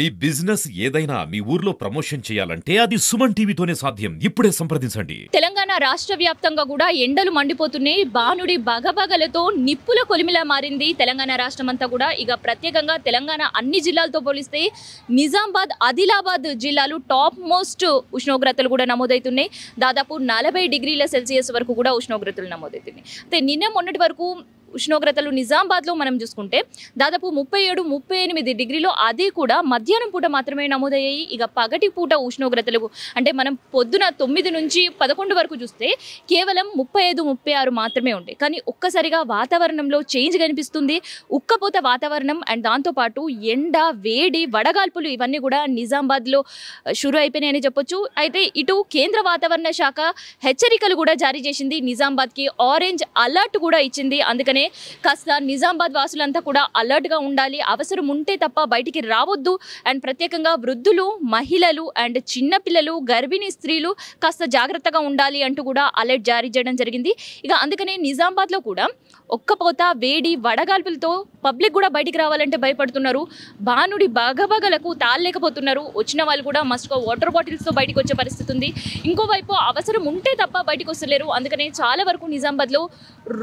మీ business ఏదైనా మీ ఊర్లో promotion చేయాలంటే అది సుమన్ టీవీతోనే సాధ్యం. ఇప్పుడే సంప్రదించండి. తెలంగాణ రాష్ట్ర వ్యాప్తంగా కూడా ఎండలు మండిపోతున్నాయి. బానుడి బగబగలతో నిప్పుల కొలిమిలా మారింది తెలంగాణ రాష్ట్రం అంతా కూడా. ఇక ప్రత్యేకంగా తెలంగాణ అన్ని జిల్లాలతో పోలిస్తే నిజామాబాద్, ఆదిలాబాద్ జిల్లాలు టాప్ మోస్ట్ ఉష్ణోగ్రతలు కూడా నమోదవుతున్నాయి. దాదాపు 40 డిగ్రీల సెల్సియస్ వరకు కూడా ఉష్ణోగ్రతలు నమోదవుతున్నాయి. అయితే నిన్న మొన్నటి వరకు ఉష్ణోగ్రతలు నిజామాబాద్లో మనం చూసుకుంటే దాదాపు 37-38 డిగ్రీలు, అది కూడా మధ్యాహ్నం పూట మాత్రమే నమోదయ్యాయి. ఇక పగటి పూట ఉష్ణోగ్రతలు అంటే మనం పొద్దున 9 నుంచి 11 వరకు చూస్తే కేవలం 35-36 మాత్రమే ఉంటాయి. కానీ ఒక్కసారిగా వాతావరణంలో చేంజ్ కనిపిస్తుంది. ఉక్కపోత వాతావరణం అండ్ దాంతోపాటు ఎండ, వేడి, వడగాల్పులు ఇవన్నీ కూడా నిజామాబాద్లో షురు అయిపోయినాయని చెప్పొచ్చు. అయితే ఇటు కేంద్ర వాతావరణ శాఖ హెచ్చరికలు కూడా జారీ చేసింది. నిజామాబాద్కి ఆరెంజ్ అలర్ట్ కూడా ఇచ్చింది. అందుకనే కాస్త నిజామాబాద్ వాసులంతా కూడా అలర్ట్గా ఉండాలి. అవసరం ఉంటే తప్ప బయటికి రావద్దు. అండ్ ప్రత్యేకంగా వృద్ధులు, మహిళలు అండ్ చిన్నపిల్లలు, గర్భిణీ స్త్రీలు కాస్త జాగ్రత్తగా ఉండాలి అంటూ కూడా అలర్ట్ జారీ చేయడం జరిగింది. ఇక అందుకనే నిజామాబాద్లో కూడా ఒక్కపోత, వేడి, వడగాల్పులతో పబ్లిక్ కూడా బయటికి రావాలంటే భయపడుతున్నారు. బానుడి బగబగలకు తాళలేకపోతున్నారు. వచ్చిన వాళ్ళు కూడా మస్ట్గా వాటర్ బాటిల్స్తో బయటకు వచ్చే పరిస్థితి ఉంది. ఇంకోవైపు అవసరం ఉంటే తప్ప బయటకు వస్తలేరు. అందుకనే చాలా వరకు నిజామాబాద్లో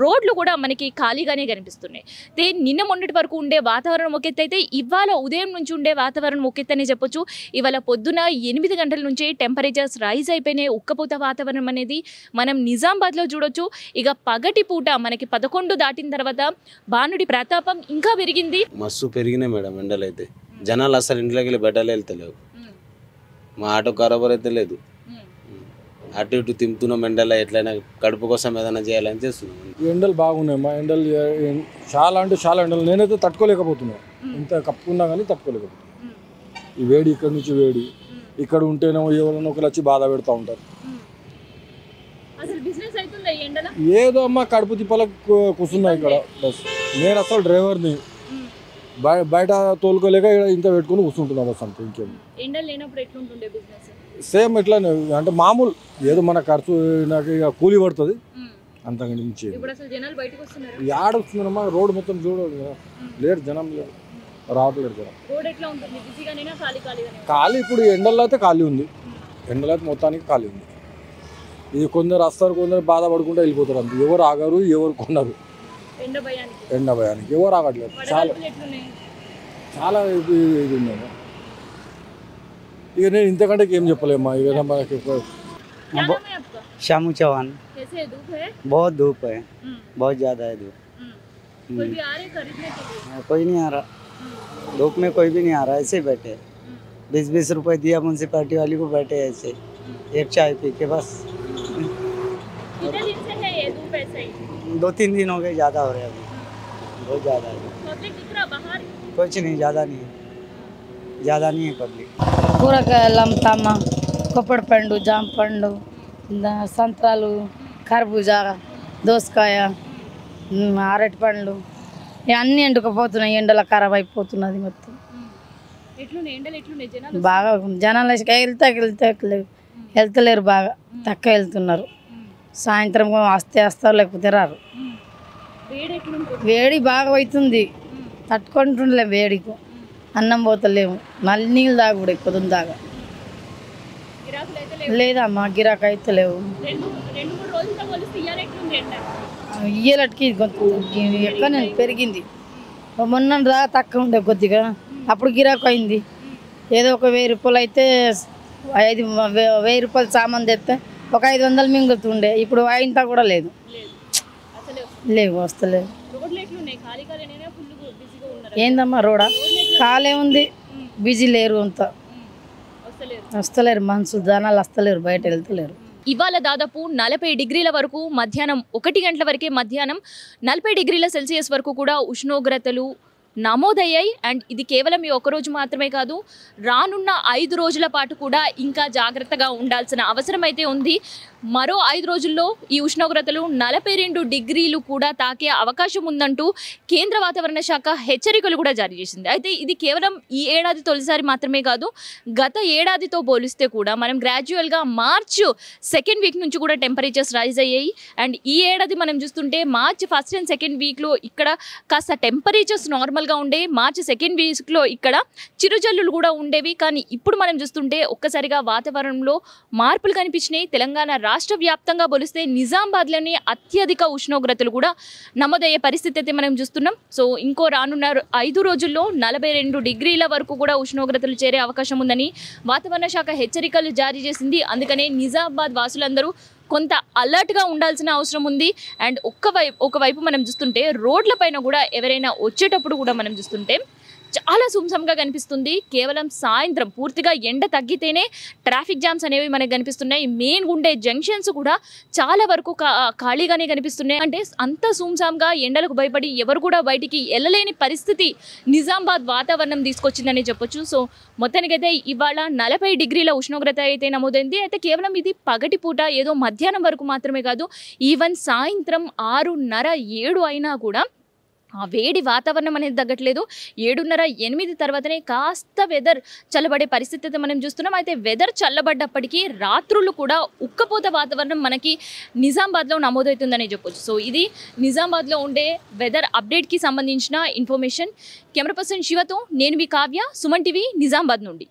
రోడ్లు కూడా మనకి ఖాళీగానే కనిపిస్తున్నాయి. నిన్న మొన్నటి వరకు ఉండే వాతావరణం ఒక ఎత్తు అయితే ఇవాళ ఉదయం నుంచి ఉండే వాతావరణం ఒక ఎత్తు అనే చెప్పొచ్చు. ఇవాళ పొద్దున 8 గంటల నుంచే టెంపరేచర్స్ రైజ్ అయిపోయినాయి. ఉక్కపోత వాతావరణం అనేది మనం నిజామాబాద్లో చూడొచ్చు. ఇక పగటి పూట మనకి 11 దాటిన తర్వాత బానుడి ప్రతాపం ఇంకా పెరిగింది. మస్తు పెరిగినాయి మేడం ఎండలు అయితే. జనాలు అసలు ఇంట్లోకి వెళ్ళి బెడ్డలు వెళ్తలేవు. మా ఆటో కరాబర్ అయితే లేదు. అటు ఇటు తింటున్నాం ఎండలో. ఎట్లయినా కడుపు కోసం ఏదైనా చేయాలని చేస్తున్నాం. ఎండలు బాగున్నాయి. మా ఎండలు చాలా అంటే చాలా ఎండలు. నేనైతే తట్టుకోలేకపోతున్నాను. ఇంత కప్పుకున్నా కానీ తట్టుకోలేకపోతున్నాను. ఈ వేడి ఇక్కడ నుంచి వేడి, ఇక్కడ ఉంటేనేమో ఎవరైనా ఒకరు వచ్చి బాధ పెడతా ఉంటారు. ఏదో అమ్మ కడుపు తిప్పలకు కూర్చున్నా ఇక్కడ. బస్ నేను అసలు డ్రైవర్ని బయట తోలుకోలేక ఇంత పెట్టుకుని కూర్చుంటున్నా. బస్ అంతే, ఇంకేం. సేమ్ ఇట్లానే అంటే మామూలు ఏదో మన ఖర్చు నాకు ఇక కూలి పడుతుంది. అంతకంటే నుంచి యాడ వస్తుందమ్మా. రోడ్డు మొత్తం చూడాలి కదా. లేరు జనం, లేరు, రావట్లేదు జనం. ఖాళీ ఇప్పుడు ఎండల్లో అయితే ఖాళీ ఉంది. ఎండలో అయితే మొత్తానికి ఖాళీ ఉంది. ఇది కొందరు వస్తారు, కొందరు బాధపడుకుంటూ వెళ్ళిపోతారు. అంతే. ఎవరు ఆగరు, ఎవరు కొనరు. ఎండ భయానికి ఎవరు ఆగట్లేదు. చాలా చాలా ఇది ఉందమ్మా. ఇక నేను ఇంతకంటే ఏం చెప్పలేమ్మా. ఇక మనకి शामू चौहान। बहुत धूप है, बहुत ज़्यादा है धूप। कोई नहीं आ रहा धूप में, कोई भी नहीं आ रहा। ऐसे बैठे 20-20 रुपए दिया म्यूनसिपालिटी वाली को, बैठे ऐसे एक चाय पी के बस। 2-3 दिन हो गए, ज़्यादा हो रहा है अभी, बहुत ज़्यादा है। कुछ नहीं, ज़्यादा नहीं है, ज़्यादा नहीं है पब्लिक। కూరగాయలు అమ్ముతామా. కొప్పడి పండు, జామ పండు, సంత్రాలు, కర్బూజా, దోసకాయ, అరటి పండ్లు ఇవన్నీ ఎండుకపోతున్నాయి. ఎండలో ఖరాబ్ అయిపోతున్నది మొత్తం. బాగా జనాలు వెళ్తలేరు, బాగా తక్కువ వెళ్తున్నారు. సాయంత్రం వస్తారు, లేకపోతే రారు. వేడి బాగా అవుతుంది, తట్టుకుంటుండలే వేడికి. అన్నం పోతలేము, నీళ్ళు తాగుడు పొద్దున్న దాకా లేదమ్మా. గిరాకు అయితే లేవు. ఇయ్యలకి ఎక్కడ పెరిగింది. మొన్న దాకా తక్కువ ఉండే కొద్దిగా, అప్పుడు గిరాకు అయింది. ఏదో ఒక 1000 రూపాయలు అయితే 1000 రూపాయలు సామాన్ తెస్తే ఒక 500 మింగుతుండే. ఇప్పుడు ఇంత కూడా లేదు, లేవు, వస్తలేవు. ఏందమ్మా రోడా ఖాళీ ఉంది, బిజీ లేరు, అంతా వస్తలేరు మనుషులు, జనాలు వస్తలేరు, బయట వెళ్తలేరు. ఇవాళ దాదాపు 40 డిగ్రీల వరకు మధ్యాహ్నం 1 గంటల వరకే మధ్యాహ్నం 40 డిగ్రీల సెల్సియస్ వరకు కూడా ఉష్ణోగ్రతలు నమోదయ్యాయి. అండ్ ఇది కేవలం ఈ ఒక్కరోజు మాత్రమే కాదు, రానున్న 5 రోజుల పాటు కూడా ఇంకా జాగ్రత్తగా ఉండాల్సిన అవసరం అయితే ఉంది. మరో 5 రోజుల్లో ఈ ఉష్ణోగ్రతలు 42 డిగ్రీలు కూడా తాకే అవకాశం ఉందంటూ కేంద్ర వాతావరణ శాఖ హెచ్చరికలు కూడా జారీ చేసింది. అయితే ఇది కేవలం ఈ ఏడాది తొలిసారి మాత్రమే కాదు, గత ఏడాదితో పోలిస్తే కూడా మనం గ్రాడ్యువల్గా మార్చ్ 2nd వీక్ నుంచి కూడా టెంపరేచర్స్ రైజ్ అయ్యాయి. అండ్ ఈ ఏడాది మనం చూస్తుంటే మార్చ్ 1st and 2nd వీక్లో ఇక్కడ కాస్త టెంపరేచర్స్ నార్మల్గా ఉండే, మార్చ్ 2nd వీక్లో ఇక్కడ చిరుజల్లులు కూడా ఉండేవి. కానీ ఇప్పుడు మనం చూస్తుంటే ఒక్కసారిగా వాతావరణంలో మార్పులు కనిపించినాయి. తెలంగాణ రాష్ట్ర వ్యాప్తంగా పోలిస్తే నిజామాబాద్లోని అత్యధిక ఉష్ణోగ్రతలు కూడా నమోదయ్యే పరిస్థితి అయితే మనం చూస్తున్నాం. సో ఇంకో రానున్న 5 రోజుల్లో 42 డిగ్రీల వరకు కూడా ఉష్ణోగ్రతలు చేరే అవకాశం ఉందని వాతావరణ శాఖ హెచ్చరికలు జారీ చేసింది. అందుకనే నిజామాబాద్ వాసులందరూ కొంత అలర్ట్గా ఉండాల్సిన అవసరం ఉంది. అండ్ ఒకవైపు మనం చూస్తుంటే రోడ్లపైన కూడా ఎవరైనా వచ్చేటప్పుడు కూడా మనం చూస్తుంటే చాలా సుంసంగా కనిపిస్తుంది. కేవలం సాయంత్రం పూర్తిగా ఎండ తగ్గితేనే ట్రాఫిక్ జామ్స్ అనేవి మనకు కనిపిస్తున్నాయి. మెయిన్ ఉండే జంక్షన్స్ కూడా చాలా వరకు ఖాళీగానే కనిపిస్తున్నాయి. అంటే అంత సుంసంగా ఎండలకు భయపడి ఎవరు కూడా బయటికి వెళ్ళలేని పరిస్థితి నిజామాబాద్ వాతావరణం తీసుకొచ్చిందని చెప్పొచ్చు. సో మొత్తానికైతే ఇవాళ 40 డిగ్రీల ఉష్ణోగ్రత అయితే నమోదైంది. అయితే కేవలం ఇది పగటి పూట ఏదో మధ్యాహ్నం వరకు మాత్రమే కాదు, ఈవెన్ సాయంత్రం 6:30, 7 అయినా కూడా ఆ వేడి వాతావరణం అనేది తగ్గట్లేదు. 7:30, 8 తర్వాతనే కాస్త వెదర్ చల్లబడే పరిస్థితి అయితే మనం చూస్తున్నాం. అయితే వెదర్ చల్లబడ్డప్పటికీ రాత్రులు కూడా ఉక్కపోత వాతావరణం మనకి నిజామాబాద్లో నమోదవుతుందనే చెప్పొచ్చు. సో ఇది నిజామాబాద్లో ఉండే వెదర్ అప్డేట్కి సంబంధించిన ఇన్ఫర్మేషన్. కెమెరా పర్సన్ శివతో నేను మీ కావ్య, సుమన్ టీవీ, నిజామాబాద్ నుండి.